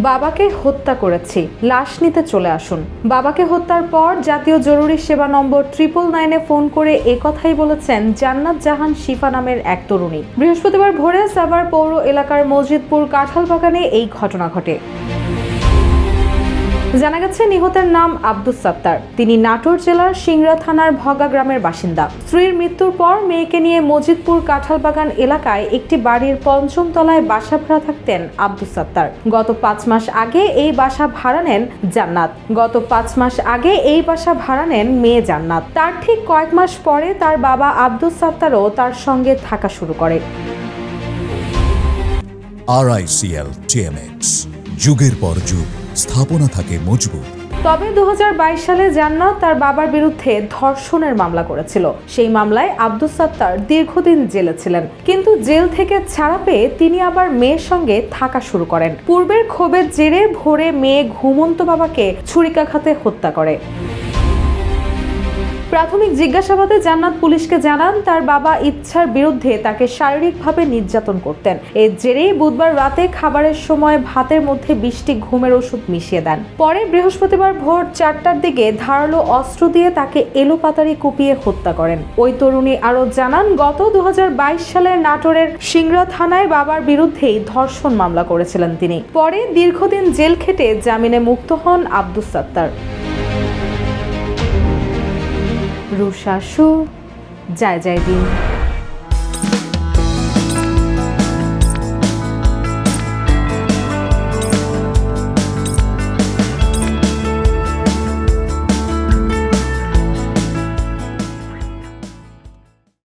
বাবাকে হত্যা করেছি, লাশ নিতে চলে আসুন। বাবাকে হত্যার পর জাতীয় জরুরি সেবা নম্বর 999-এ ফোন করে একথাই বলেছেন জান্নাত জাহান শিফা নামের এক তরুণী। বৃহস্পতিবার ভোরে সাভার পৌর এলাকার মসজিদপুর কাঁঠালবাগানে এই ঘটনা ঘটে। জানা গেছে নিহতের নাম আব্দুস সাত্তার। তিনি নাটোর জেলার সিংড়া থানার ভগা গ্রামের বাসিন্দা। স্ত্রীর মৃত্যুর পর মেয়েকে নিয়ে মসজিদপুর কাঁঠালবাগান এলাকায় একটি বাড়ির ৫ম তলায় বাসা ভাড়া থাকতেন আব্দুস সাত্তার। গত ৫ মাস আগে এই বাসা ভাড়া নেন জান্নাত। মেয়ে জান্নাত। তার ঠিক কয়েক মাস পরে তার বাবা আব্দুস সাত্তারও তার সঙ্গে থাকা শুরু করে। RICL TMX, যুগের পর যুগ স্থাপনা থাকে মজবুত। তবে 2022 সালে জান্নাত তার বাবার বিরুদ্ধে ধর্ষণের মামলা করেছিল। সেই মামলায় আব্দুস সাত্তার দীর্ঘদিন জেলে ছিলেন, কিন্তু জেল থেকে ছাড়া পেয়ে তিনি আবার মেয়ের সঙ্গে থাকা শুরু করেন। পূর্বের ক্ষোভের জেরে ভোরে মেয়ে ঘুমন্ত বাবাকে ছুরিকাঘাতে হত্যা করে। প্রাথমিক জিজ্ঞাসাবাদে জান্নাত পুলিশকে জানান তার বাবা ইচ্ছার বিরুদ্ধে তাকে শারীরিকভাবে নির্যাতন করতেন। এর জেরেই বুধবার রাতে খাবারের সময় ভাতের মধ্যে 20টি ঘুমের ওষুধ মিশিয়ে দেন। পরে বৃহস্পতিবার ভোর 4টার দিকে ধারালো অস্ত্র দিয়ে তাকে এলোপাতাড়ি কুপিয়ে হত্যা করেন। ওই তরুণী আরও জানান, গত 2022 সালের নাটোরের সিংড়া থানায় বাবার বিরুদ্ধেই ধর্ষণ মামলা করেছিলেন তিনি। পরে দীর্ঘদিন জেল খেটে জামিনে মুক্ত হন আব্দুস সাত্তার। রুশাসু, জয় জয় দিন।